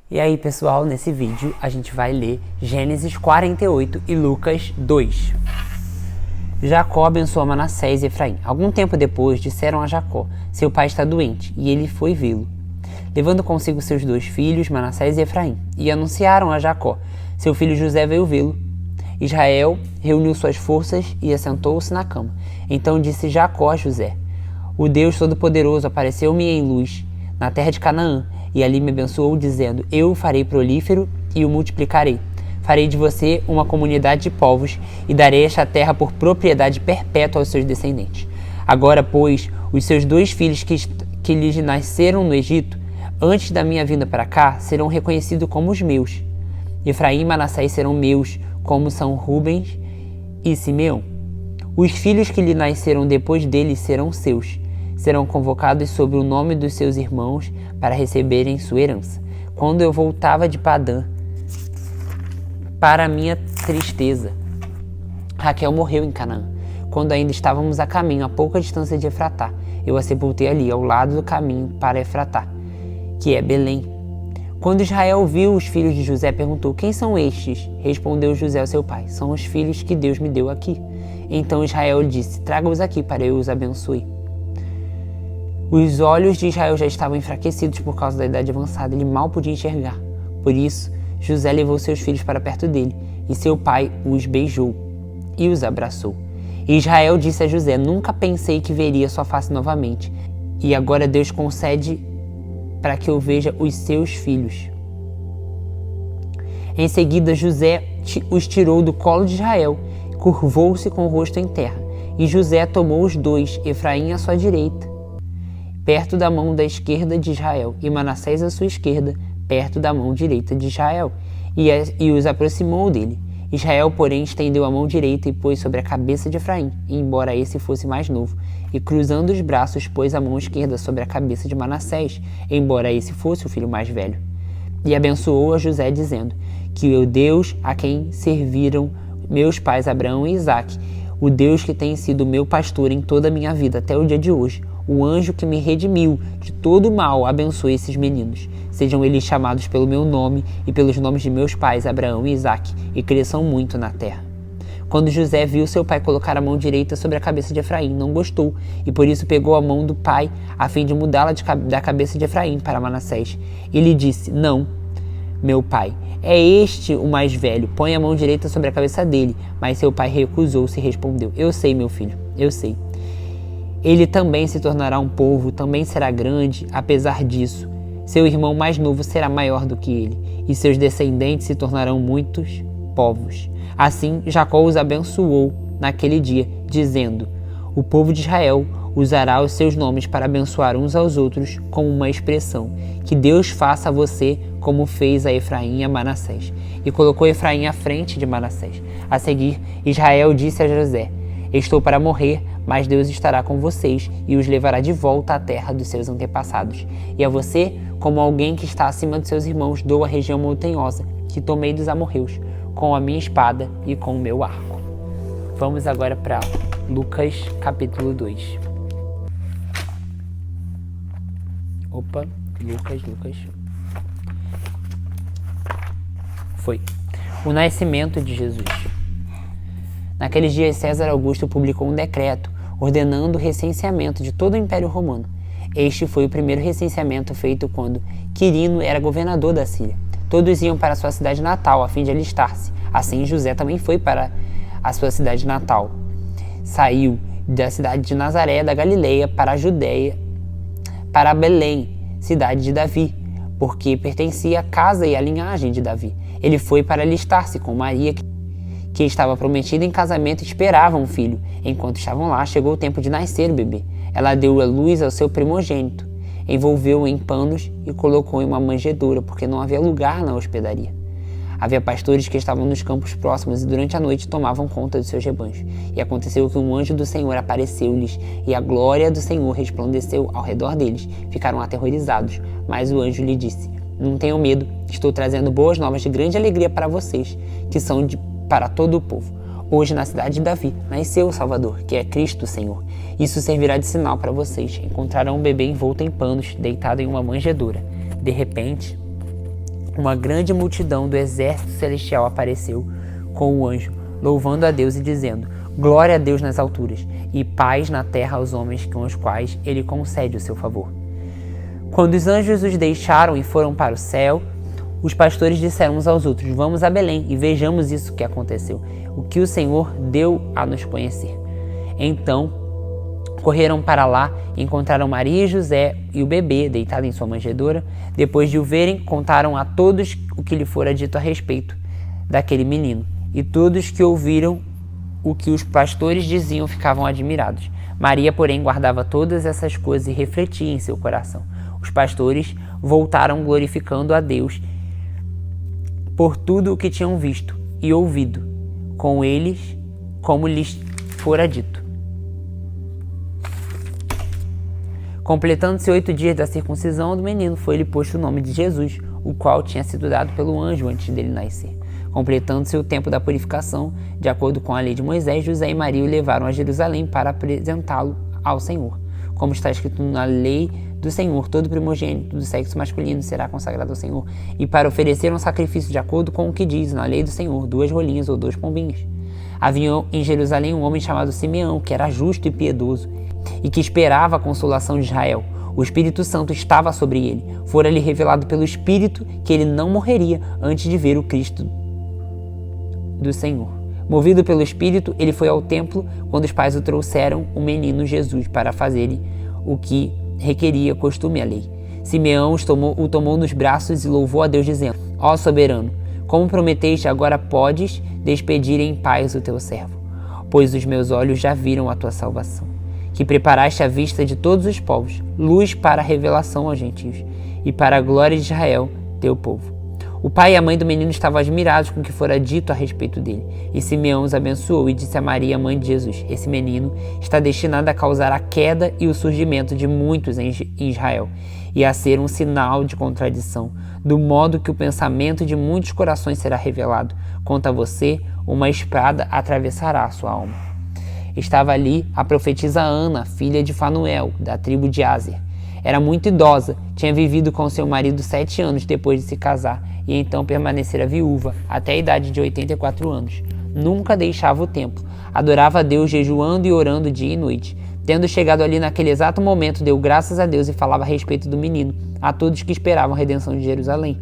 E aí, pessoal, nesse vídeo a gente vai ler Gênesis 48 e Lucas 2. Jacó abençoou Manassés e Efraim. Algum tempo depois, disseram a Jacó: seu pai está doente, e ele foi vê-lo, levando consigo seus 2 filhos, Manassés e Efraim, e anunciaram a Jacó: seu filho José veio vê-lo. Israel reuniu suas forças e assentou-se na cama. Então disse Jacó a José: o Deus Todo-Poderoso apareceu-me em luz na terra de Canaã, e ali me abençoou, dizendo: eu o farei prolífero e o multiplicarei. Farei de você uma comunidade de povos, e darei esta terra por propriedade perpétua aos seus descendentes. Agora, pois, os seus 2 filhos que lhes nasceram no Egito, antes da minha vinda para cá, serão reconhecidos como os meus. Efraim e Manassés serão meus, como são Rubens e Simeão. Os filhos que lhe nasceram depois dele serão seus. Serão convocados sob o nome dos seus irmãos para receberem sua herança. Quando eu voltava de Padã, para minha tristeza, Raquel morreu em Canaã. Quando ainda estávamos a caminho, a pouca distância de Efratá, eu a sepultei ali, ao lado do caminho para Efratá, que é Belém. Quando Israel viu os filhos de José, perguntou: quem são estes? Respondeu José ao seu pai: são os filhos que Deus me deu aqui. Então Israel disse: traga-os aqui para eu os abençoe. Os olhos de Israel já estavam enfraquecidos por causa da idade avançada, ele mal podia enxergar. Por isso, José levou seus filhos para perto dele, e seu pai os beijou e os abraçou. E Israel disse a José: nunca pensei que veria sua face novamente, e agora Deus concede para que eu veja os seus filhos. Em seguida, José os tirou do colo de Israel, curvou-se com o rosto em terra, e José tomou os 2, Efraim à sua direita, perto da mão da esquerda de Israel, e Manassés à sua esquerda, perto da mão direita de Israel, e os aproximou dele. Israel, porém, estendeu a mão direita e pôs sobre a cabeça de Efraim, embora esse fosse mais novo, e cruzando os braços, pôs a mão esquerda sobre a cabeça de Manassés, embora esse fosse o filho mais velho. E abençoou a José, dizendo: que o Deus a quem serviram meus pais Abraão e Isaque, o Deus que tem sido meu pastor em toda a minha vida até o dia de hoje, o anjo que me redimiu de todo o mal, abençoe esses meninos. Sejam eles chamados pelo meu nome e pelos nomes de meus pais, Abraão e Isaque, e cresçam muito na terra. Quando José viu seu pai colocar a mão direita sobre a cabeça de Efraim, não gostou, e por isso pegou a mão do pai, a fim de mudá-la da cabeça de Efraim para Manassés. E lhe disse: não, meu pai, é este o mais velho, põe a mão direita sobre a cabeça dele. Mas seu pai recusou-se e respondeu: eu sei, meu filho, eu sei. Ele também se tornará um povo, também será grande. Apesar disso, seu irmão mais novo será maior do que ele, e seus descendentes se tornarão muitos povos. Assim, Jacó os abençoou naquele dia, dizendo: o povo de Israel usará os seus nomes para abençoar uns aos outros como uma expressão: que Deus faça a você como fez a Efraim e a Manassés. E colocou Efraim à frente de Manassés. A seguir, Israel disse a José: estou para morrer, mas Deus estará com vocês e os levará de volta à terra dos seus antepassados. E a você, como alguém que está acima de seus irmãos, dou a região montanhosa que tomei dos amorreus, com a minha espada e com o meu arco. Vamos agora para Lucas capítulo 2. Lucas. Foi. O nascimento de Jesus. Naqueles dias, César Augusto publicou um decreto ordenando o recenseamento de todo o Império Romano. Este foi o primeiro recenseamento feito quando Quirino era governador da Síria. Todos iam para sua cidade natal a fim de alistar-se. Assim, José também foi para a sua cidade natal. Saiu da cidade de Nazaré, da Galileia, para a Judeia, para Belém, cidade de Davi, porque pertencia à casa e à linhagem de Davi. Ele foi para alistar-se com Maria, que estava prometida em casamento e esperava um filho. Enquanto estavam lá, chegou o tempo de nascer o bebê. Ela deu à luz ao seu primogênito, envolveu-o em panos e colocou em uma manjedoura, porque não havia lugar na hospedaria. Havia pastores que estavam nos campos próximos e durante a noite tomavam conta dos seus rebanhos. E aconteceu que um anjo do Senhor apareceu-lhes, e a glória do Senhor resplandeceu ao redor deles. Ficaram aterrorizados, mas o anjo lhe disse: não tenham medo, estou trazendo boas novas de grande alegria para vocês, que são para todo o povo. Hoje, na cidade de Davi, nasceu o Salvador, que é Cristo o Senhor. Isso servirá de sinal para vocês. Encontrarão um bebê envolto em panos, deitado em uma manjedoura. De repente, uma grande multidão do exército celestial apareceu com o anjo, louvando a Deus e dizendo: glória a Deus nas alturas, e paz na terra aos homens com os quais ele concede o seu favor. Quando os anjos os deixaram e foram para o céu, os pastores disseram uns aos outros: vamos a Belém e vejamos isso que aconteceu, o que o Senhor deu a nos conhecer. Então correram para lá e encontraram Maria e José e o bebê deitado em sua manjedoura. Depois de o verem, contaram a todos o que lhe fora dito a respeito daquele menino. E todos que ouviram o que os pastores diziam ficavam admirados. Maria, porém, guardava todas essas coisas e refletia em seu coração. Os pastores voltaram glorificando a Deus por tudo o que tinham visto e ouvido com eles, como lhes fora dito. Completando-se 8 dias da circuncisão do menino, foi-lhe posto o nome de Jesus, o qual tinha sido dado pelo anjo antes dele nascer. Completando-se o tempo da purificação, de acordo com a lei de Moisés, José e Maria o levaram a Jerusalém para apresentá-lo ao Senhor. Como está escrito na lei do Senhor, todo primogênito do sexo masculino será consagrado ao Senhor, e para oferecer um sacrifício de acordo com o que diz na lei do Senhor, 2 rolinhas ou 2 pombinhos. Havia em Jerusalém um homem chamado Simeão, que era justo e piedoso, e que esperava a consolação de Israel. O Espírito Santo estava sobre ele. Fora-lhe revelado pelo Espírito que ele não morreria antes de ver o Cristo do Senhor. Movido pelo Espírito, ele foi ao templo quando os pais o trouxeram o menino Jesus para fazer o que requeria costume a lei. Simeão o tomou nos braços e louvou a Deus, dizendo: ó soberano, como prometeste, agora podes despedir em paz o teu servo, pois os meus olhos já viram a tua salvação, que preparaste à vista de todos os povos, luz para a revelação aos gentios e para a glória de Israel, teu povo. O pai e a mãe do menino estavam admirados com o que fora dito a respeito dele. E Simeão os abençoou e disse a Maria, mãe de Jesus: esse menino está destinado a causar a queda e o surgimento de muitos em Israel, e a ser um sinal de contradição, do modo que o pensamento de muitos corações será revelado. Quanto a você, uma espada atravessará a sua alma. Estava ali a profetisa Ana, filha de Fanuel, da tribo de Áser. Era muito idosa, tinha vivido com seu marido 7 anos depois de se casar, e então permanecera viúva até a idade de 84 anos. Nunca deixava o templo, adorava a Deus jejuando e orando dia e noite. Tendo chegado ali naquele exato momento, deu graças a Deus e falava a respeito do menino a todos que esperavam a redenção de Jerusalém.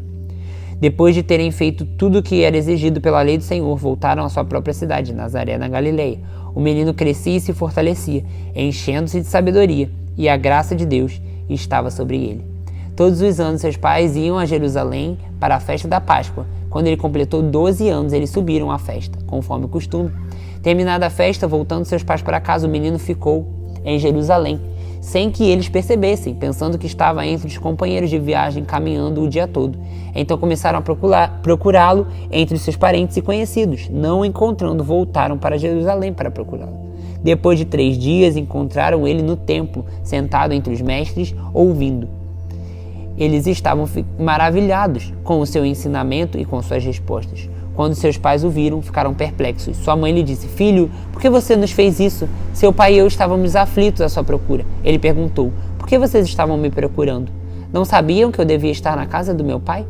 Depois de terem feito tudo o que era exigido pela lei do Senhor, voltaram à sua própria cidade, Nazaré, na Galileia. O menino crescia e se fortalecia, enchendo-se de sabedoria, e a graça de Deus estava sobre ele. Todos os anos seus pais iam a Jerusalém para a festa da Páscoa. Quando ele completou 12 anos, eles subiram à festa, conforme o costume. Terminada a festa, voltando seus pais para casa, o menino ficou em Jerusalém, sem que eles percebessem, pensando que estava entre os companheiros de viagem, caminhando o dia todo. Então começaram a procurá-lo entre seus parentes e conhecidos. Não encontrando, voltaram para Jerusalém para procurá-lo. Depois de 3 dias, encontraram ele no templo, sentado entre os mestres, ouvindo. Eles estavam maravilhados com o seu ensinamento e com suas respostas. Quando seus pais o viram, ficaram perplexos. Sua mãe lhe disse: filho, por que você nos fez isso? Seu pai e eu estávamos aflitos à sua procura. Ele perguntou: por que vocês estavam me procurando? Não sabiam que eu devia estar na casa do meu pai?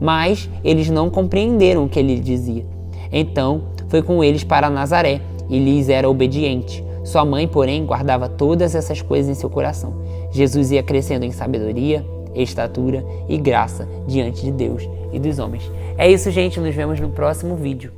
Mas eles não compreenderam o que ele dizia. Então foi com eles para Nazaré e lhes era obediente. Sua mãe, porém, guardava todas essas coisas em seu coração. Jesus ia crescendo em sabedoria, estatura e graça diante de Deus e dos homens. É isso, gente. Nos vemos no próximo vídeo.